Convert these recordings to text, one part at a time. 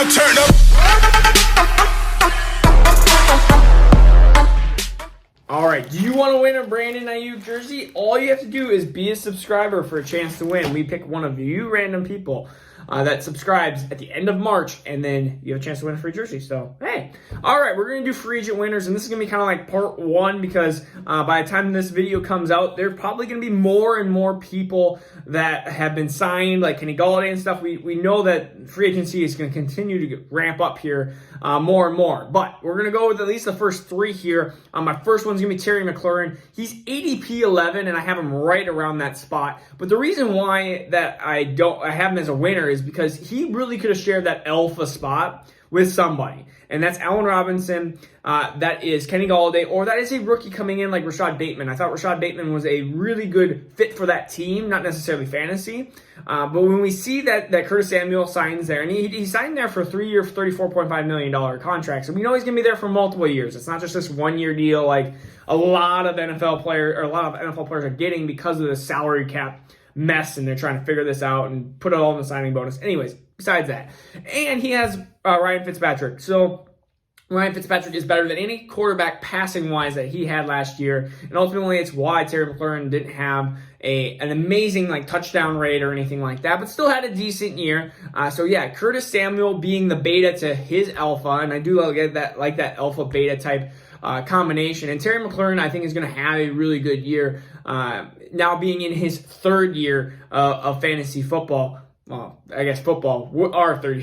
now turn up. All right, do you want to win a Brandon Ayuk jersey? All you have to do is be a subscriber for a chance to win. We pick one of you random people that subscribes at the end of March, and then you have a chance to win a free jersey. So, hey. All right, we're going to do free agent winners, and this is going to be kind of like part one because by the time this video comes out, there's probably going to be more and more people that have been signed, like Kenny Golladay and stuff. We know that free agency is going to continue to ramp up here more and more, but we're going to go with at least the first three here. My first one's going to be Terry McLaurin. He's ADP 11, and I have him right around that spot, but the reason why that I have him as a winner is because he really could have shared that alpha spot with somebody. And that's Allen Robinson, that is Kenny Golladay, or that is a rookie coming in like Rashad Bateman. I thought Rashad Bateman was a really good fit for that team, not necessarily fantasy. But when we see that Curtis Samuel signs there, and he signed there for a 3-year, $34.5 million contract, so we know he's going to be there for multiple years. It's not just this one-year deal like a lot of NFL players are getting because of the salary cap mess, and they're trying to figure this out and put it all in the signing bonus. Anyways, besides that. And he has Ryan Fitzpatrick. So Ryan Fitzpatrick is better than any quarterback passing-wise that he had last year. And ultimately, it's why Terry McLaurin didn't have an amazing touchdown rate or anything like that, but still had a decent year. So yeah, Curtis Samuel being the beta to his alpha, and I do like that alpha-beta type combination. And Terry McLaurin, I think, is going to have a really good year now being in his third year of fantasy football. Well, I guess football, our third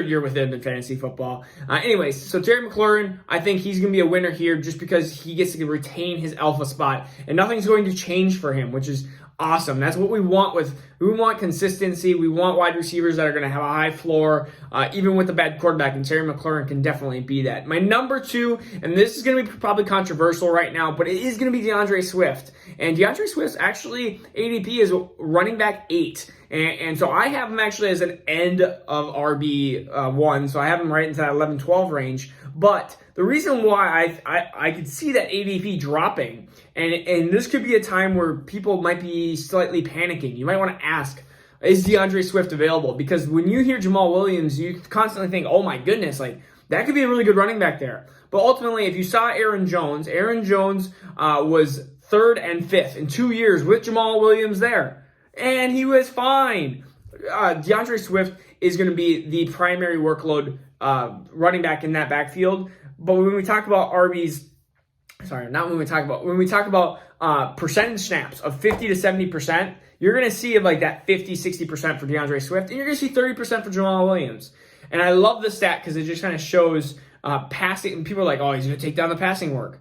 year with him in fantasy football. Anyways, so Terry McLaurin, I think he's going to be a winner here just because he gets to retain his alpha spot, and nothing's going to change for him, which is awesome. That's what we want we want consistency. We want wide receivers that are going to have a high floor, even with a bad quarterback, and Terry McLaurin can definitely be that. My number two, and this is going to be probably controversial right now, but it is going to be Deandre Swift. And Deandre Swift's actually ADP is running back 8. And so I have him actually as an end of RB1, so I have him right into that 11-12 range. But the reason why I could see that ADP dropping, and this could be a time where people might be slightly panicking. You might want to ask, is DeAndre Swift available? Because when you hear Jamal Williams, you constantly think, oh my goodness, that could be a really good running back there. But ultimately, if you saw Aaron Jones was 3rd and 5th in 2 years with Jamal Williams there. And he was fine. DeAndre Swift is going to be the primary workload running back in that backfield. But when we talk about when we talk about percentage snaps of 50 to 70%, you're going to see that 50, 60% for DeAndre Swift, and you're going to see 30% for Jamal Williams. And I love the stat because it just kind of shows passing, and people are like, oh, he's going to take down the passing work.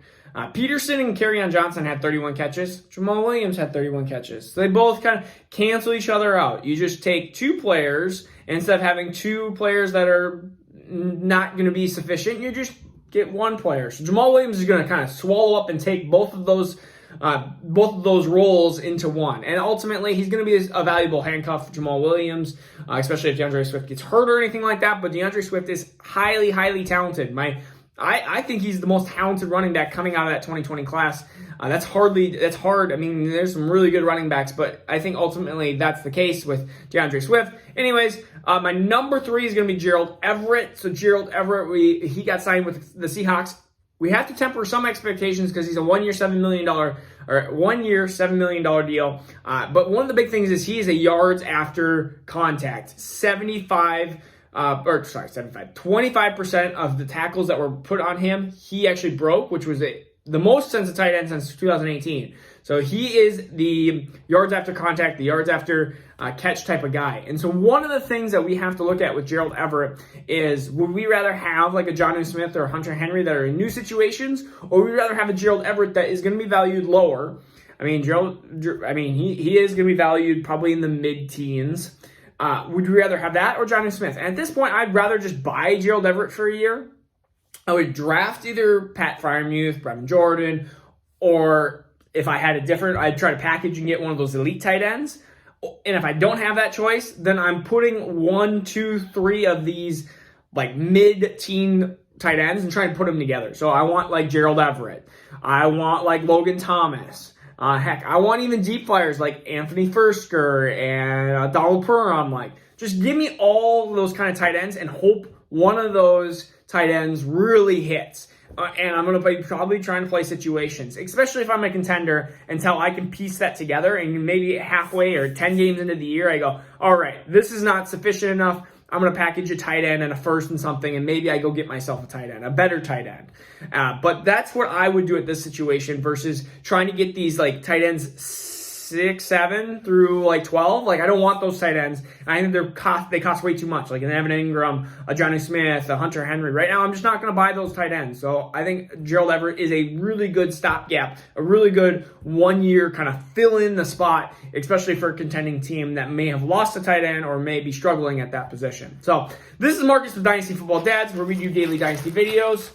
Peterson and Kerryon Johnson had 31 catches. Jamal Williams had 31 catches. So they both kind of cancel each other out. You just take two players, instead of having two players that are not going to be sufficient, you just get one player. So Jamal Williams is going to kind of swallow up and take both of those roles into one. And ultimately, he's going to be a valuable handcuff for Jamal Williams, especially if DeAndre Swift gets hurt or anything like that. But DeAndre Swift is highly, highly talented. I think he's the most talented running back coming out of that 2020 class. That's hard. I mean, there's some really good running backs, but I think ultimately that's the case with DeAndre Swift. Anyways, my number 3 is going to be Gerald Everett. So Gerald Everett, he got signed with the Seahawks. We have to temper some expectations because he's a one-year, $7 million deal. But one of the big things is he is a yards after contact. 25% of the tackles that were put on him, he actually broke, which was the most since a tight end since 2018. So he is the yards after contact, the yards after catch type of guy. And so one of the things that we have to look at with Gerald Everett is, would we rather have a Jonnu Smith or Hunter Henry that are in new situations, or would we rather have a Gerald Everett that is going to be valued lower? I mean, he is going to be valued probably in the mid-teens. Would you rather have that or Jonnu Smith? And at this point, I'd rather just buy Gerald Everett for a year. I would draft either Pat Freiermuth, Brevin Jordan, or if I had I'd try to package and get one of those elite tight ends. And if I don't have that choice, then I'm putting 1, 2, 3 of these mid-teen tight ends and trying to put them together. So I want Gerald Everett. I want Logan Thomas. Heck, I want even deep flyers like Anthony Fursker and Donald Perron, Just give me all those kind of tight ends and hope one of those tight ends really hits. And I'm going to be probably trying to play situations, especially if I'm a contender, until I can piece that together. And maybe halfway or 10 games into the year, I go, all right, this is not sufficient enough. I'm going to package a tight end and a first and something, and maybe I go get myself a tight end, a better tight end. But that's what I would do at this situation versus trying to get these like tight ends 6, 7 through like 12. Like, I don't want those tight ends. I think they cost way too much. Like an Evan Ingram, a Johnny Smith, a Hunter Henry. Right now, I'm just not going to buy those tight ends. So I think Gerald Everett is a really good stopgap, a really good 1 year kind of fill in the spot, especially for a contending team that may have lost a tight end or may be struggling at that position. So this is Marcus with Dynasty Football Dads, where we do daily Dynasty videos.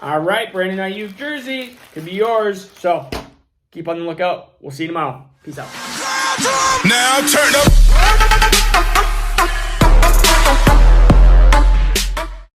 All right, Brandon Ayuk jersey could be yours. So keep on the lookout. We'll see you tomorrow. Peace out. Now turn up.